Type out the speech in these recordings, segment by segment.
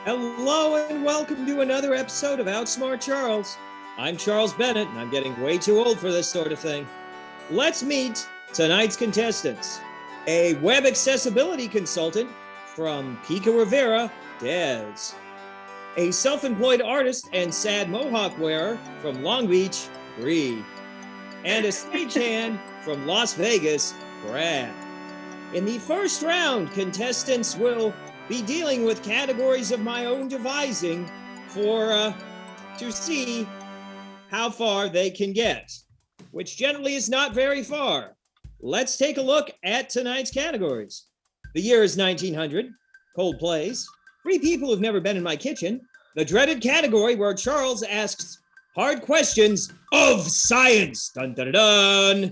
Hello and welcome to another episode of Outsmart Charles. I'm Charles Bennett and I'm getting way too old for this sort of thing. Let's meet tonight's contestants. A web accessibility consultant from Pico Rivera, Des. A self-employed artist and sad mohawk wearer from Long Beach, Brie. And a stagehand from Las Vegas, Brad. In the first round, contestants will be dealing with categories of my own devising to see how far they can get, which generally is not very far. Let's take a look at tonight's categories. The year is 1900, cold plays, three people who've never been in my kitchen, the dreaded category where Charles asks hard questions of science. Dun, dun, dun, dun.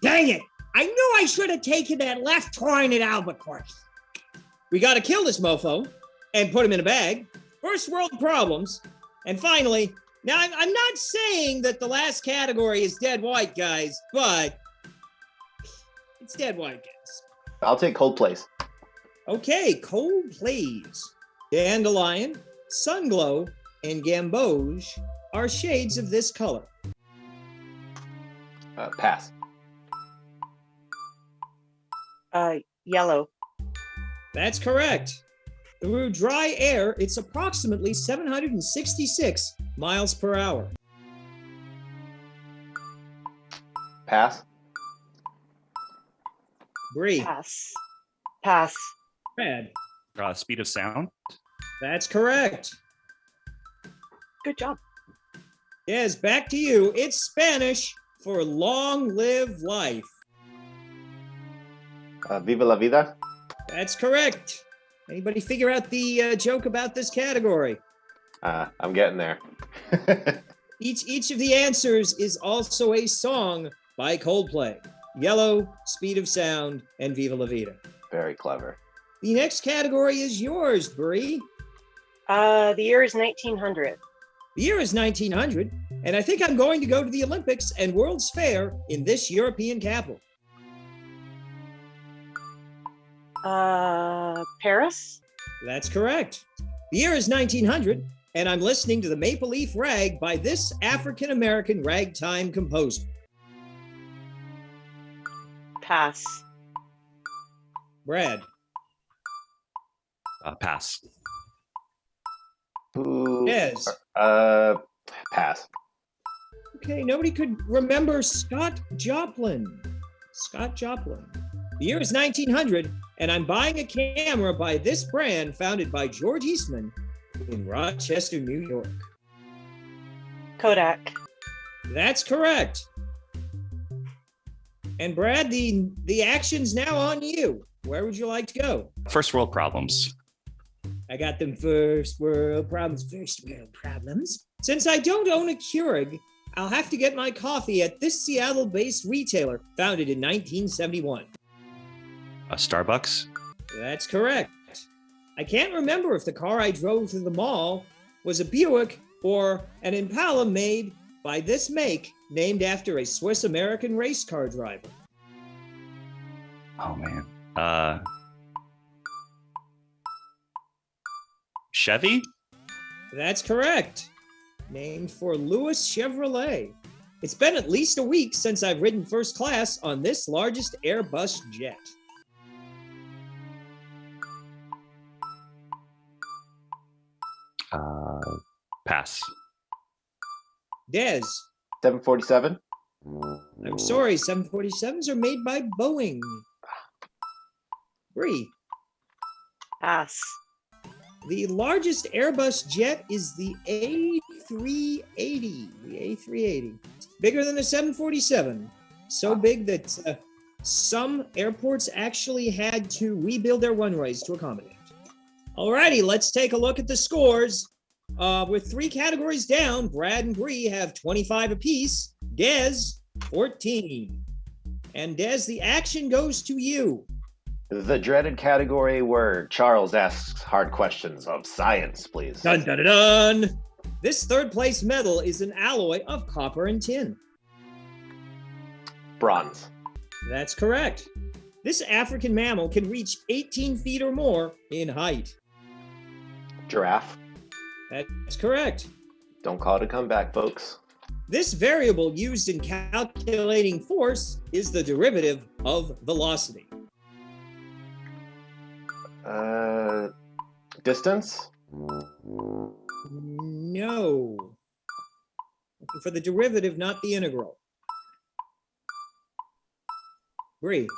Dang it! I knew I should have taken that left turn at Albatross. We got to kill this mofo and put him in a bag. First world problems. And finally, now I'm not saying that the last category is dead white, guys, but it's dead white, guys. I'll take cold plays. Okay, cold plays. Dandelion, sunglow, and gamboge are shades of this color. Pass. Yellow. That's correct. Through dry air, it's approximately 766 miles per hour. Pass. Brie. Pass. Brad. Speed of sound. That's correct. Good job. Yes, back to you. It's Spanish for long live life. Viva la vida. That's correct. Anybody figure out the joke about this category? I'm getting there. Each of the answers is also a song by Coldplay. Yellow, Speed of Sound, and Viva la Vida. Very clever. The next category is yours, Brie. The year is 1900. The year is 1900, and I think I'm going to go to the Olympics and World's Fair in this European capital. Paris? That's correct. The year is 1900, and I'm listening to the Maple Leaf Rag by this African-American ragtime composer. Pass. Brad. Pass. Ooh, Yes. Pass. Okay, nobody could remember Scott Joplin. Scott Joplin. The year is 1900, and I'm buying a camera by this brand founded by George Eastman in Rochester, New York. Kodak. That's correct. And Brad, the action's now on you. Where would you like to go? First world problems. I got them first world problems. Since I don't own a Keurig, I'll have to get my coffee at this Seattle-based retailer founded in 1971. Starbucks. That's correct. I can't remember if the car I drove to the mall was a Buick or an Impala made by this make, named after a Swiss-American race car driver. Oh man. Chevy. That's correct. Named for Louis Chevrolet. It's been at least a week since I've ridden first class on this largest Airbus jet. Pass. Des. 747. I'm sorry, 747s are made by Boeing. Brie. Pass. The largest Airbus jet is the A380. The A380. Bigger than the 747. So big that some airports actually had to rebuild their runways to accommodate. Alrighty, let's take a look at the scores. With three categories down, Brad and Brie have 25 apiece. Des, 14. And Des, the action goes to you. The dreaded category where Charles asks hard questions of science, please. Dun, dun, dun, dun. This third place medal is an alloy of copper and tin. Bronze. That's correct. This African mammal can reach 18 feet or more in height. Giraffe. That's correct. Don't call it a comeback, folks. This variable used in calculating force is the derivative of velocity. Distance? No. Looking for the derivative, not the integral. Brie.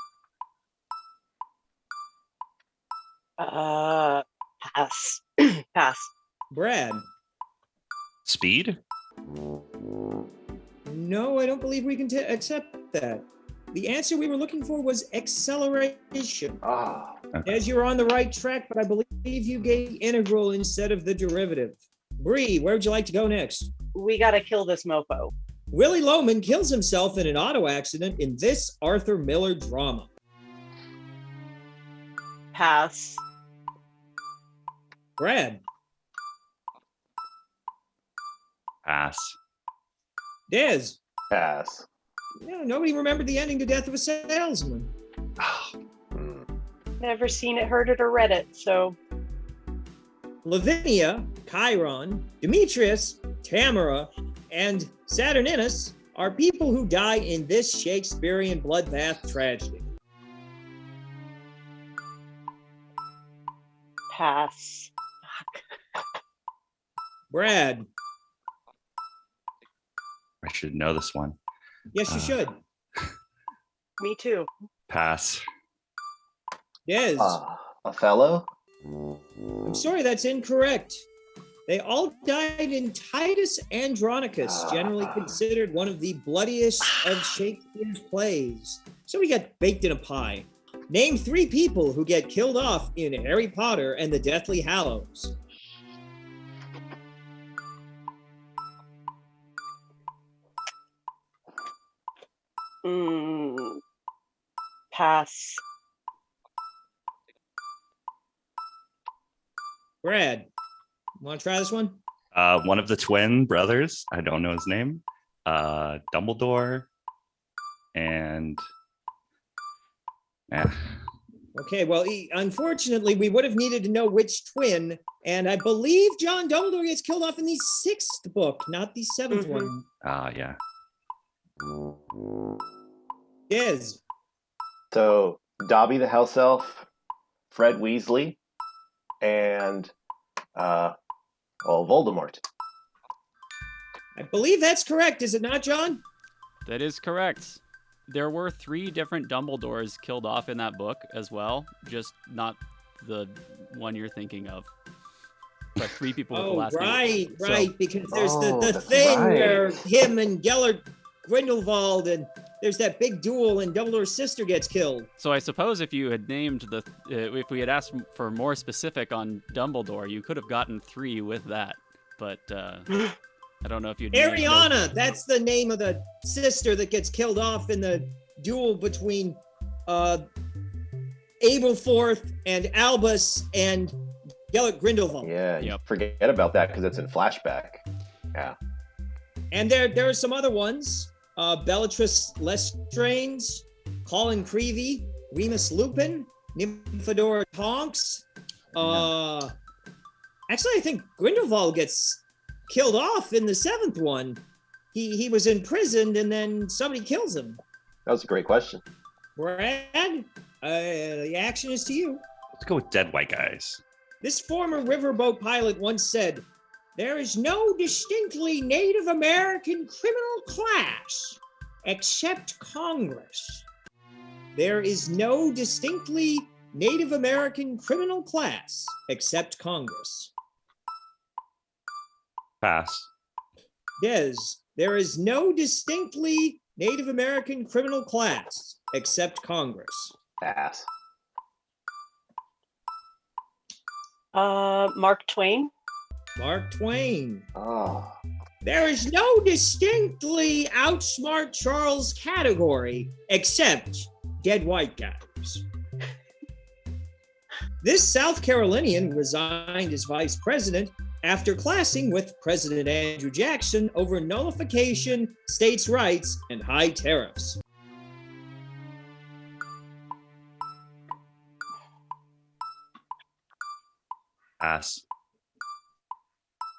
Pass. Pass. Brad. Speed? No, I don't believe we can accept that. The answer we were looking for was acceleration. Ah, As you're on the right track, but I believe you gave integral instead of the derivative. Bree, where would you like to go next? We gotta kill this mofo. Willie Loman kills himself in an auto accident in this Arthur Miller drama. Pass. Brad. Pass. Dez. pass. No, nobody remembered the ending to Death of a Salesman. Hmm. Never seen it, heard it, or read it, so Lavinia, Chiron, Demetrius, Tamara, and Saturninus are people who die in this Shakespearean bloodbath tragedy. pass. Brad. I should know this one. Yes, you should. Me too. Pass. Dez. Othello? I'm sorry, that's incorrect. They all died in Titus Andronicus, generally considered one of the bloodiest of Shakespeare's plays. So we got baked in a pie. Name 3 people who get killed off in Harry Potter and the Deathly Hallows. Pass. Brad, want to try this one? One of the twin brothers. I don't know his name. Dumbledore. And Okay, well, unfortunately, we would have needed to know which twin, and I believe John Dumbledore gets killed off in the 6th book, not the 7th one. yeah. Yes. So Dobby the House Elf, Fred Weasley, and Voldemort. I believe that's correct, is it not, John? That is correct. There were 3 different Dumbledores killed off in that book as well, just not the one you're thinking of. But 3 people with the last name. Right, So- because there's the that's thing right. where him and Gellert Grindelwald, and there's that big duel, and Dumbledore's sister gets killed. So I suppose if you had named if we had asked for more specific on Dumbledore, you could have gotten 3 with that. But I don't know if you'd named Ariana, that's the name of the sister that gets killed off in the duel between Aberforth and Albus and Gellert Grindelwald. Yeah, you Yep. forget about that because it's in flashback. Yeah. And there are some other ones. Bellatrix Lestrange, Colin Creevy, Remus Lupin, Nymphadora Tonks. Actually, I think Grindelwald gets killed off in the 7th one. He was imprisoned and then somebody kills him. That was a great question. Brad, the action is to you. Let's go with dead white guys. This former riverboat pilot once said, "There is no distinctly Native American criminal class except Congress." There is no distinctly Native American criminal class except Congress. Pass. Des, there is no distinctly Native American criminal class except Congress. Pass. Mark Twain. Mark Twain. Oh. There is no distinctly outsmart Charles category except dead white guys. This South Carolinian resigned as vice president after clashing with President Andrew Jackson over nullification, states' rights, and high tariffs. Pass.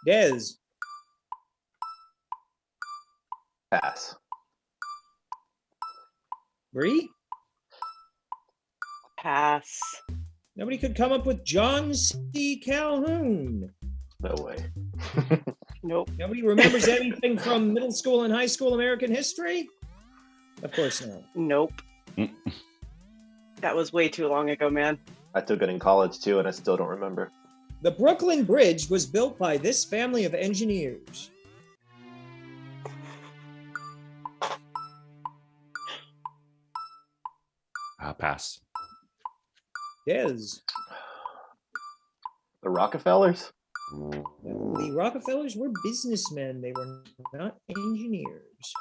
Des. Pass. Brie? Pass. Nobody could come up with John C. Calhoun. No way. Nope. Nobody remembers anything from middle school and high school American history? Of course not. Nope. That was way too long ago, man. I took it in college too, and I still don't remember. The Brooklyn Bridge was built by this family of engineers. Pass. Des. The Rockefellers? The Rockefellers were businessmen. They were not engineers.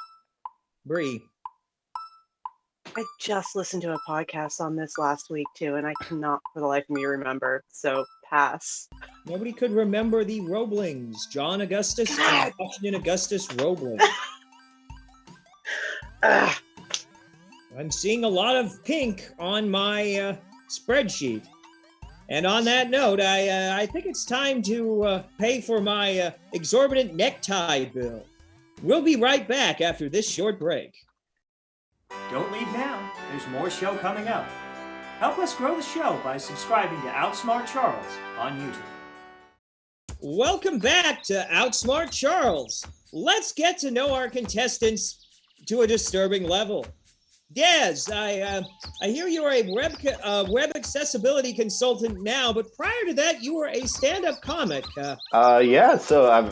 Brie. I just listened to a podcast on this last week too, and I cannot for the life of me remember. So pass. Nobody could remember the Roeblings. John Augustus and Washington Augustus Roebling. Ugh. I'm seeing a lot of pink on my spreadsheet. And on that note, I think it's time to pay for my exorbitant necktie bill. We'll be right back after this short break. Don't leave now. There's more show coming up. Help us grow the show by subscribing to Outsmart Charles on YouTube. Welcome back to Outsmart Charles. Let's get to know our contestants to a disturbing level. Des, I hear you're a web accessibility consultant now, but prior to that, you were a stand-up comic. Yeah. So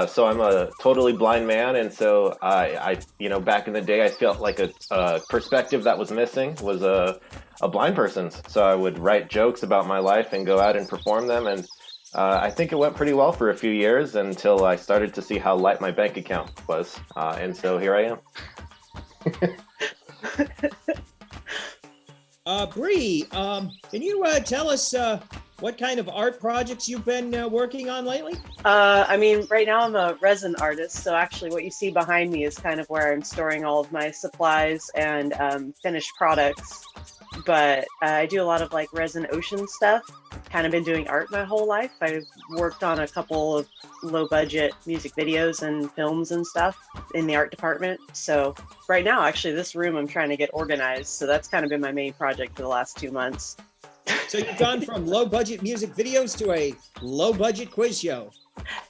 so I'm a totally blind man, and so I back in the day, I felt like a perspective that was missing was a blind person's. So I would write jokes about my life and go out and perform them, and I think it went pretty well for a few years until I started to see how light my bank account was, and so here I am. Brie, can you tell us what kind of art projects you've been working on lately? Right now I'm a resin artist, so actually what you see behind me is kind of where I'm storing all of my supplies and finished products. But I do a lot of like resin ocean stuff. Kind of been doing art my whole life. I've worked on a couple of low budget music videos and films and stuff in the art department. So right now, actually, this room I'm trying to get organized. So that's kind of been my main project for the last 2 months. So you've gone from low budget music videos to a low budget quiz show.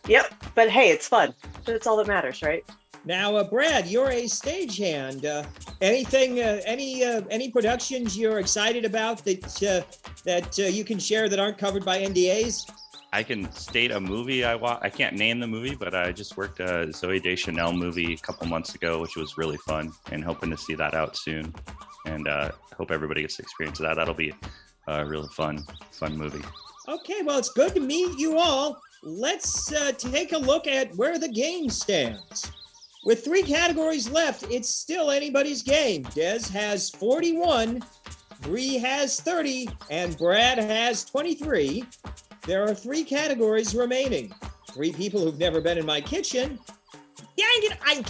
Yep. But hey, it's fun. That's all that matters, right? Now, Brad, you're a stagehand. Any productions you're excited about that you can share that aren't covered by NDAs? I can state a movie I can't name the movie, but I just worked a Zoe Deschanel movie a couple months ago, which was really fun, and hoping to see that out soon. And hope everybody gets to experience that. That'll be a really fun movie. Okay, well, it's good to meet you all. Let's take a look at where the game stands. With 3 categories left, it's still anybody's game. Des has 41, Brie has 30, and Brad has 23. There are 3 categories remaining. 3 people who've never been in my kitchen. Dang it, I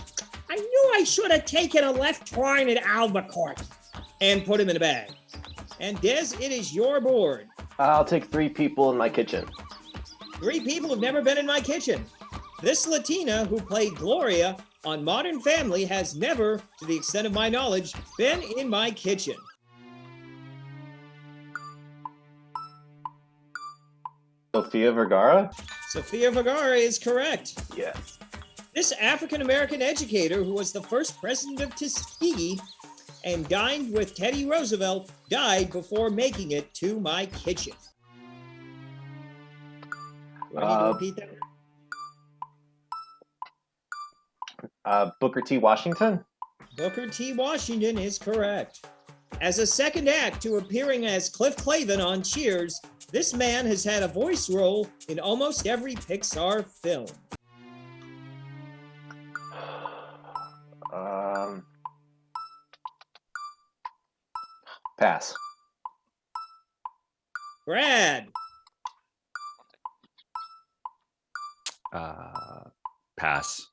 knew I should have taken a left turn at Albuquerque. And put him in a bag. And Des, it is your board. I'll take 3 people in my kitchen. 3 people who've never been in my kitchen. This Latina who played Gloria on Modern Family has never, to the extent of my knowledge, been in my kitchen. Sofia Vergara? Sofia Vergara is correct. Yes. This African-American educator who was the first president of Tuskegee and dined with Teddy Roosevelt died before making it to my kitchen. Do I need to repeat that? Booker T. Washington? Booker T. Washington is correct. As a second act to appearing as Cliff Clavin on Cheers, this man has had a voice role in almost every Pixar film. Pass. Brad. Pass.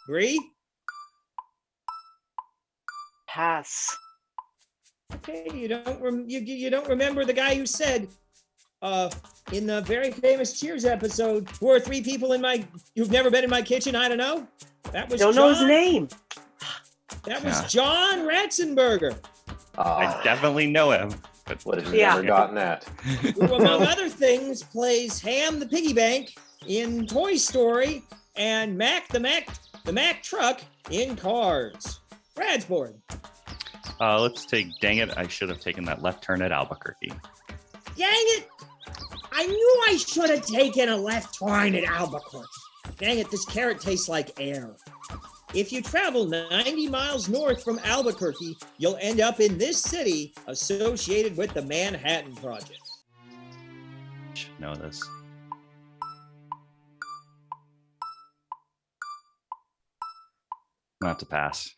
Brie. Pass. Okay, you don't remember the guy who said, in the very famous Cheers episode, who are three people who've never been in my kitchen? I don't know. That was Don't know his name. That was John Ratzenberger. I definitely know him. But Would have never gotten that. Who, among other things, plays Ham the Piggy Bank in Toy Story and Mac the Mac truck in Cars. Brad's board. Let's take, dang it, I should have taken that left turn at Albuquerque. Dang it! I knew I should have taken a left turn at Albuquerque. Dang it, this carrot tastes like air. If you travel 90 miles north from Albuquerque, you'll end up in this city associated with the Manhattan Project. Should know this. I'm gonna have to pass.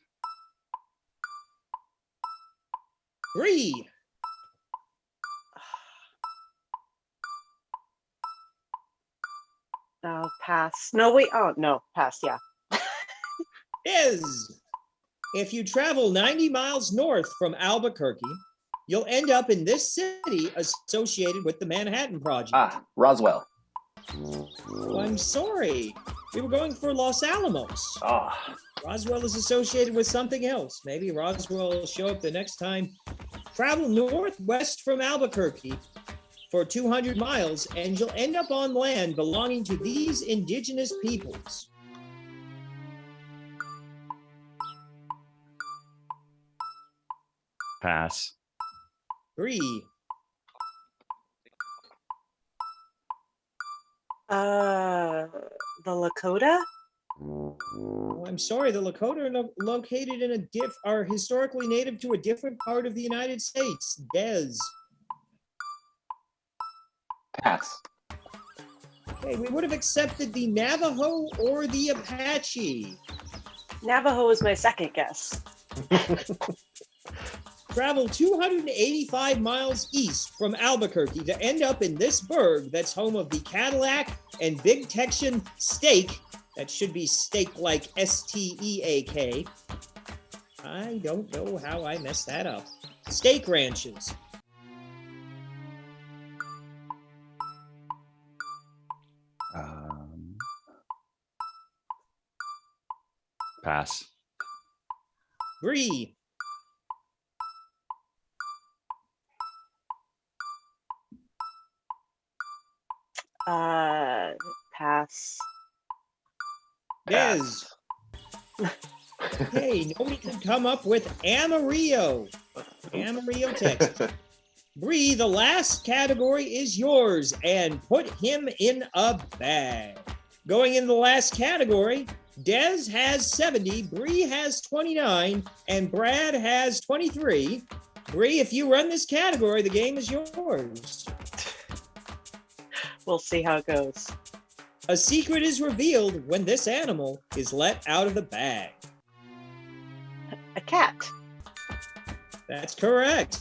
Brie. Oh, pass. No, wait. Oh, no. Pass, yeah. Is. If you travel 90 miles north from Albuquerque, you'll end up in this city associated with the Manhattan Project. Ah, Roswell. Oh, I'm sorry. We were going for Los Alamos. Ah, Roswell is associated with something else. Maybe Roswell will show up the next time. Travel northwest from Albuquerque for 200 miles, and you'll end up on land belonging to these indigenous peoples. Pass. Brie. The Lakota? Oh, I'm sorry, the Lakota are located in are historically native to a different part of the United States. Des. pass. Okay, we would have accepted the Navajo or the Apache. Navajo is my second guess. Travel 285 miles east from Albuquerque to end up in this burg that's home of the Cadillac and Big Texian steak. That should be steak like S-T-E-A-K. I don't know how I messed that up. Steak ranches. Pass. Brie. Pass. Des. Hey, nobody can come up with Amarillo. Amarillo, Texas. Brie, the last category is yours, and put him in a bag. Going in the last category, Des has 70, Brie has 29, and Brad has 23. Brie, if you run this category, the game is yours. We'll see how it goes. A secret is revealed when this animal is let out of the bag. A cat. That's correct.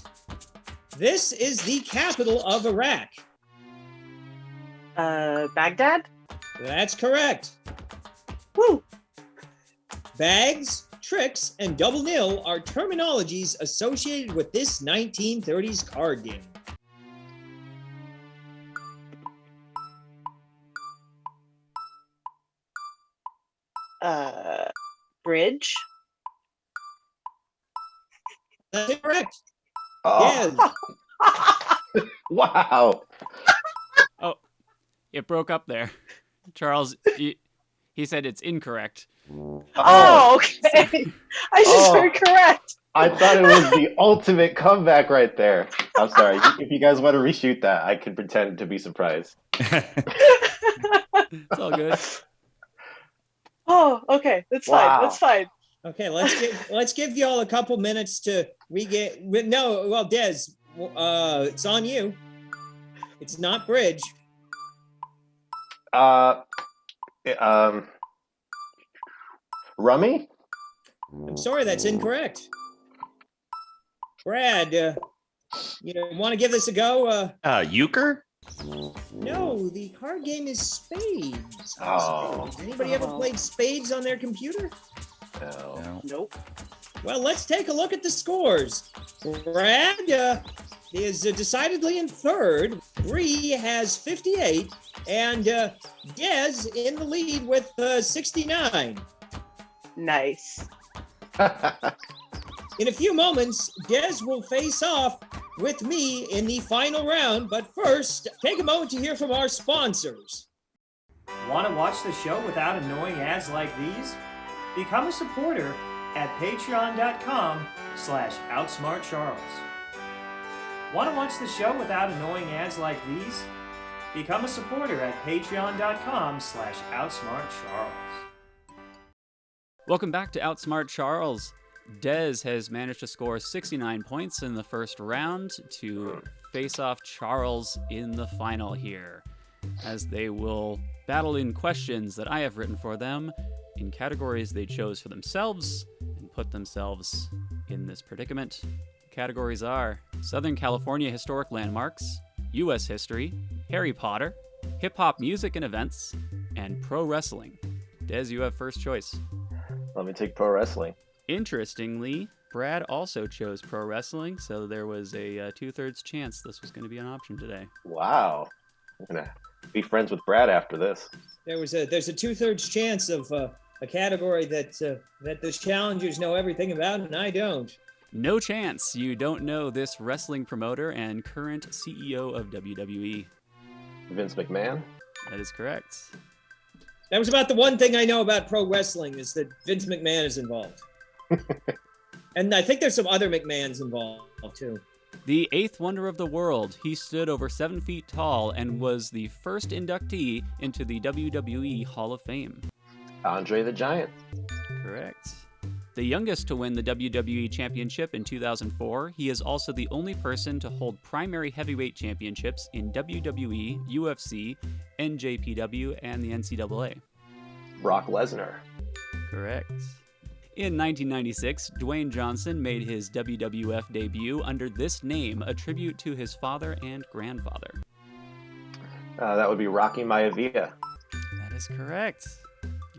This is the capital of Iraq. Baghdad? That's correct. Woo! Bags, tricks, and double nil are terminologies associated with this 1930s card game. Bridge? That's correct. Oh. Yes. Wow. Oh, it broke up there. Charles, he said it's incorrect. Oh, okay. I just heard correct. I thought it was the ultimate comeback right there. I'm sorry. If you guys want to reshoot that, I can pretend to be surprised. It's all good. Oh, okay. That's Wow. fine. That's fine. Okay, let's give y'all a couple minutes to regain. No, well, Des, it's on you. It's not bridge. Rummy? I'm sorry, that's incorrect. Brad, you want to give this a go? Euchre? No, the card game is Spades. Oh. Spades. Anybody ever played Spades on their computer? No. Nope. Well, let's take a look at the scores. Brad, is decidedly in third. Brie has 58, and Des in the lead with 69. Nice. In a few moments, Des will face off with me in the final round, but first, take a moment to hear from our sponsors. Want to watch the show without annoying ads like these? Become a supporter at patreon.com/OutsmartCharles. Want to watch the show without annoying ads like these? Become a supporter at patreon.com/OutsmartCharles. Welcome back to Outsmart Charles. Des has managed to score 69 points in the first round to face off Charles in the final here, as they will battle in questions that I have written for them in categories they chose for themselves and put themselves in this predicament. Categories are Southern California historic landmarks, U.S. history, Harry Potter, hip-hop music and events, and pro wrestling. Des, you have first choice. Let me take pro wrestling. Interestingly, Brad also chose pro wrestling, so there was a 2/3 chance this was going to be an option today. Wow. I'm going to be friends with Brad after this. There's a 2/3 chance of a category that those challengers know everything about, and I don't. No chance you don't know this wrestling promoter and current CEO of WWE. Vince McMahon? That is correct. That was about the one thing I know about pro wrestling, is that Vince McMahon is involved. And I think there's some other McMahons involved too. The eighth wonder of the world, he stood over 7 feet tall and was the first inductee into the WWE Hall of Fame. Andre the Giant. Correct. The youngest to win the WWE Championship in 2004, he is also the only person to hold primary heavyweight championships in WWE, UFC, NJPW, and the NCAA. Brock Lesnar. Correct. In 1996, Dwayne Johnson made his WWF debut under this name, a tribute to his father and grandfather. That would be Rocky Maivia. That is correct.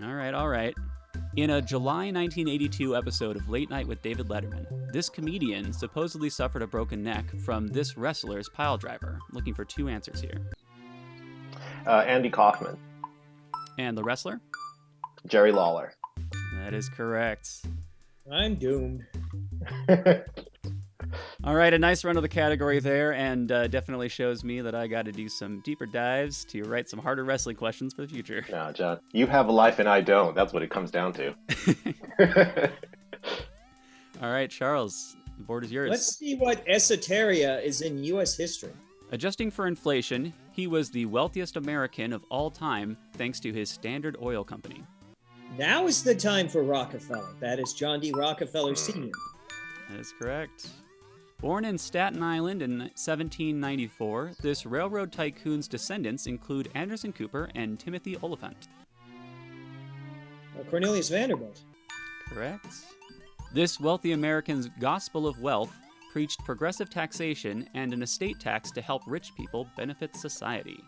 All right. In a July 1982 episode of Late Night with David Letterman, this comedian supposedly suffered a broken neck from this wrestler's piledriver. Looking for 2 answers here. Andy Kaufman. And the wrestler? Jerry Lawler. That is correct. I'm doomed. All right, a nice run of the category there, and definitely shows me that I got to do some deeper dives to write some harder wrestling questions for the future. No, John, you have a life and I don't. That's what it comes down to. All right, Charles, the board is yours. Let's see what esoteria is in U.S. history. Adjusting for inflation, he was the wealthiest American of all time thanks to his Standard Oil Company. Now is the time for Rockefeller. That is John D. Rockefeller Sr. That is correct. Born in Staten Island in 1794, this railroad tycoon's descendants include Anderson Cooper and Timothy Oliphant. Cornelius Vanderbilt. Correct. This wealthy American's gospel of wealth preached progressive taxation and an estate tax to help rich people benefit society.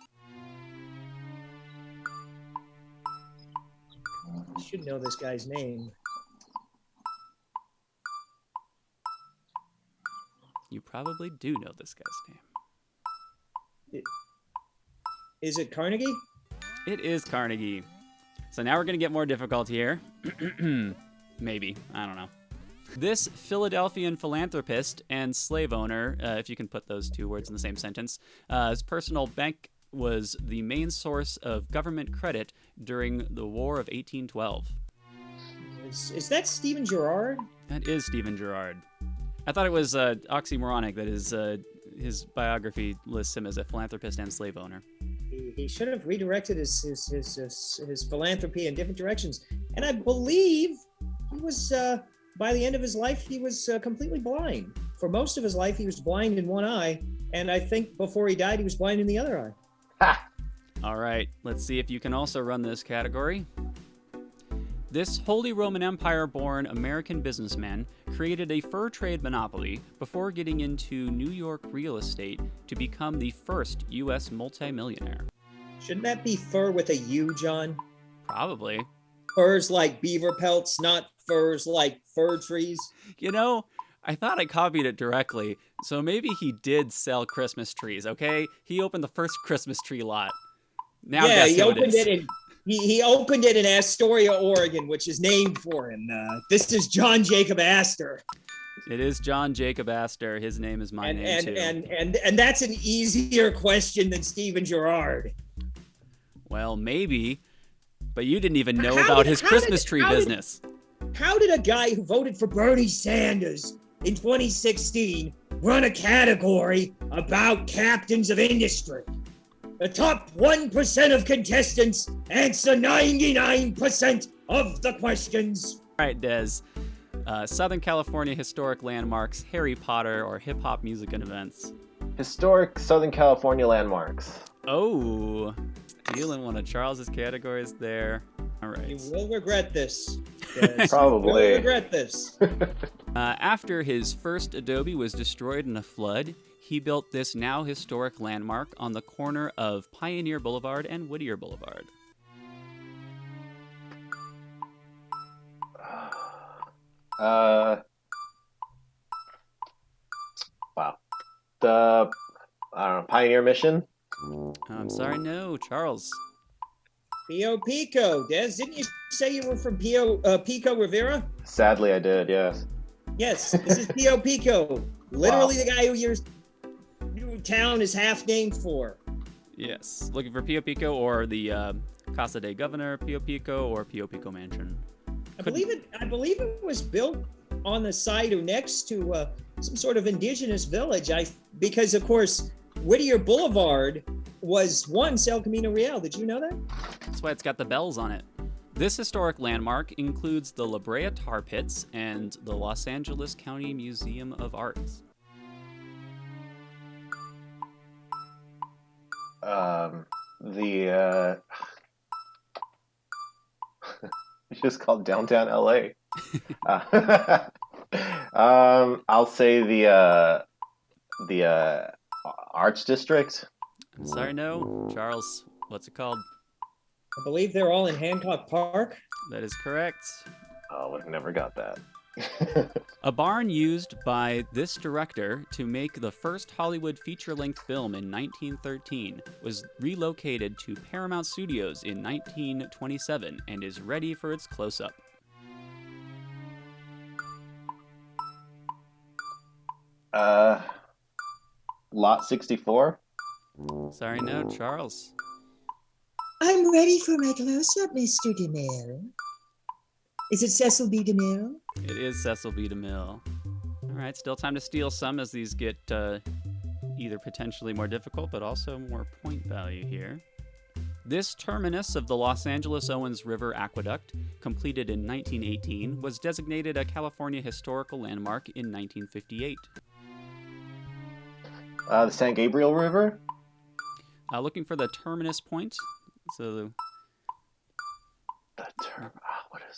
I should know this guy's name. You probably do know this guy's name. Is it Carnegie? It is Carnegie. So now we're going to get more difficult here. Maybe. I don't know. This Philadelphian philanthropist and slave owner, if you can put those 2 words in the same sentence, his personal bank was the main source of government credit during the War of 1812. Is that Stephen Girard? That is Stephen Girard. I thought it was oxymoronic that his biography lists him as a philanthropist and slave owner. He should have redirected his philanthropy in different directions. And I believe he was, by the end of his life, he was completely blind. For most of his life, he was blind in one eye. And I think before he died, he was blind in the other eye. Ha! All right, let's see if you can also run this category. This Holy Roman Empire-born American businessman created a fur trade monopoly before getting into New York real estate to become the first U.S. multimillionaire. Shouldn't that be fur with a U, John? Probably. Furs like beaver pelts, not furs like fir trees. You know, I thought I copied it directly, so maybe he did sell Christmas trees, okay? He opened the first Christmas tree lot. Now yeah, guess he who it opened is. it in he opened it in Astoria, Oregon, which is named for him. This is John Jacob Astor. It is John Jacob Astor. His name is my name too. And that's an easier question than Stephen Gerrard. Well, maybe, but you didn't even know about his Christmas tree business. How did a guy who voted for Bernie Sanders in 2016 run a category about captains of industry? The top 1% of contestants answer 99% of the questions. All right, Des. Southern California historic landmarks, Harry Potter, or hip-hop music and events. Historic Southern California landmarks. Oh, stealing one of Charles's categories there. All right. You will regret this. Yes, Probably. You will regret this. After his first adobe was destroyed in a flood, he built this now historic landmark on the corner of Pioneer Boulevard and Whittier Boulevard. Wow. The Pioneer Mission. I'm sorry, no, Charles. Pio Pico. Des, didn't you say you were from Pico Rivera? Sadly, I did. Yes. Yes, this is Pio Pico. Literally the guy who your new town is half named for. Yes, looking for Pio Pico or the Casa de Governor Pio Pico or Pio Pico Mansion. I believe it was built on the site or next to some sort of indigenous village. Because of course Whittier Boulevard was once El Camino Real. Did you know that? That's why it's got the bells on it. This historic landmark includes the La Brea Tar Pits and the Los Angeles County Museum of Arts. It's just called downtown LA. I'll say the Arts District. I'm sorry, no. Charles, what's it called? I believe they're all in Hancock Park. That is correct. Oh, I've never got that. A barn used by this director to make the first Hollywood feature-length film in 1913 was relocated to Paramount Studios in 1927 and is ready for its close-up. Lot 64. Sorry, no, Charles. I'm ready for my close-up, Mr. DeMille. Is it Cecil B. DeMille? It is Cecil B. DeMille. All right, still time to steal some as these get either potentially more difficult, but also more point value here. This terminus of the Los Angeles Owens River Aqueduct, completed in 1918, was designated a California Historical Landmark in 1958. The San Gabriel River. Looking for the terminus point. So What is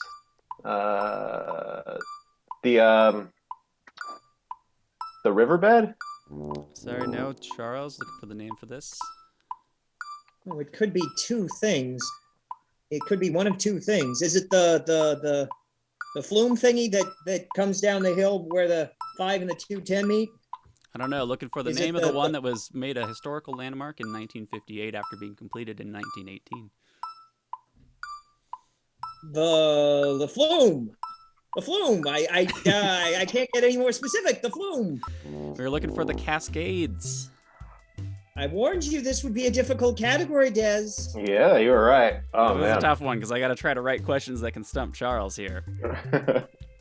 it? The riverbed. sorry, no, Charles. Looking for the name for this. Oh, it could be two things. It could be one of two things. Is it the flume thingy that comes down the hill where the 5 and the 210 meet? I don't know. Looking for the Is name it of the one that was made a historical landmark in 1958 after being completed in 1918. The flume. The flume. I can't get any more specific. The flume. We were looking for the Cascades. I warned you this would be a difficult category, Des. Yeah, you were right. Oh It was man. a tough one because I got to try to write questions that can stump Charles here.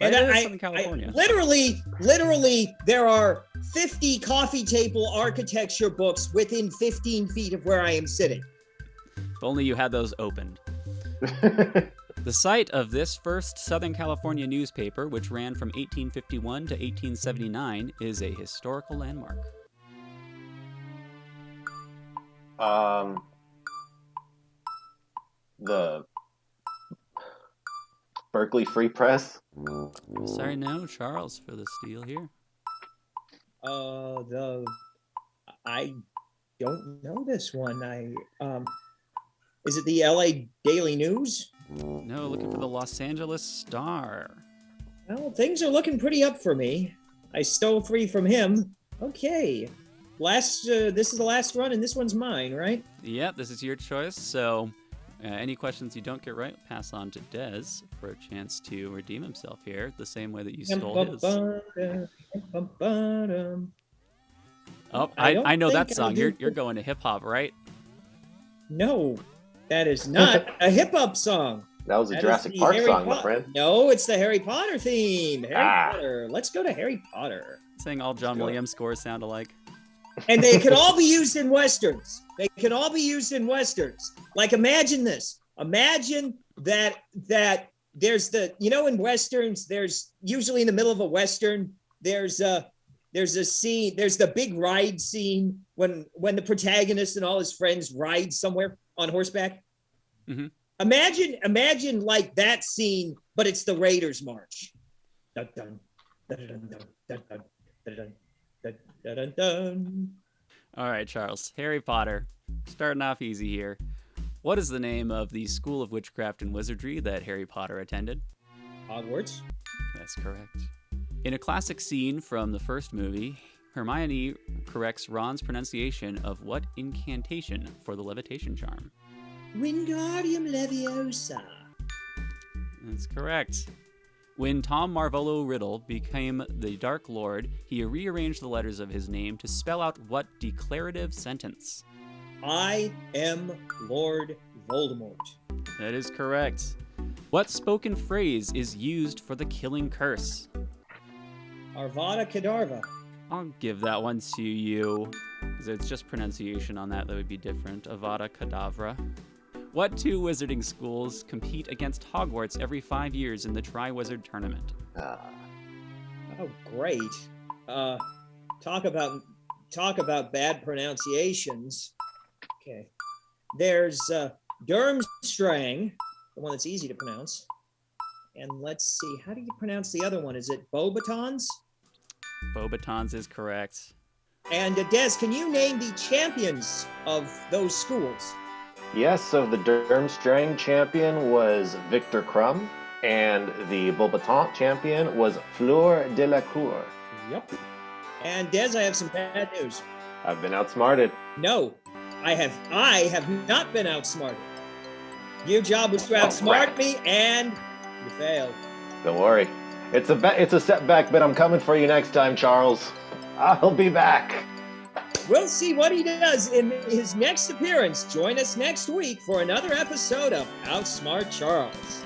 And But it is Southern California. literally, there are 50 coffee table architecture books within 15 feet of where I am sitting. If only you had those opened. The site of this first Southern California newspaper, which ran from 1851 to 1879, is a historical landmark. The Berkeley Free Press. Sorry, no, Charles, for the steal here. I don't know this one. Is it the LA Daily News? No, looking for the Los Angeles Star. Well, things are looking pretty up for me. I stole 3 from him. Okay. This is the last run, and this one's mine, right? Yep, this is your choice. So, any questions you don't get right, pass on to Des for a chance to redeem himself here, the same way that you stole his. Oh, I know that song. You're going to hip hop, right? No, that is not a hip hop song. That was a Jurassic Park song, my friend. No, it's the Harry Potter theme. Harry Potter. Let's go to Harry Potter. Saying all John Williams scores sound alike. And they can all be used in Westerns. Like, imagine this. Imagine that there's in Westerns, there's usually in the middle of a Western, there's a scene, there's the big ride scene when the protagonist and all his friends ride somewhere on horseback. Mm-hmm. Imagine like that scene, but it's the Raiders March. Dun, dun, dun, dun, dun, dun, dun, dun, dun. Dun, dun, dun, dun. All right, Charles. Harry Potter. Starting off easy here. What is the name of the School of Witchcraft and Wizardry that Harry Potter attended? Hogwarts. That's correct. In a classic scene from the first movie, Hermione corrects Ron's pronunciation of what incantation for the levitation charm? Wingardium Leviosa. That's correct. When Tom Marvolo Riddle became the Dark Lord, he rearranged the letters of his name to spell out what declarative sentence? I am Lord Voldemort. That is correct. What spoken phrase is used for the killing curse? Arvada Kedavra. I'll give that one to you, because it's just pronunciation on that would be different. Avada Kedavra. What 2 wizarding schools compete against Hogwarts every 5 years in the Triwizard tournament? Oh, great. Talk about bad pronunciations. Okay. There's Durmstrang, the one that's easy to pronounce. And let's see, how do you pronounce the other one? Is it Beauxbatons? Beauxbatons is correct. And Des, can you name the champions of those schools? Yes, so the Durmstrang champion was Victor Crumb, and the Beauxbaton champion was Fleur Delacour. Yep. And Des, I have some bad news. I've been outsmarted. No, I have not been outsmarted. Your job was to outsmart me, and you failed. Don't worry. It's a setback, but I'm coming for you next time, Charles. I'll be back. We'll see what he does in his next appearance. Join us next week for another episode of Outsmart Charles.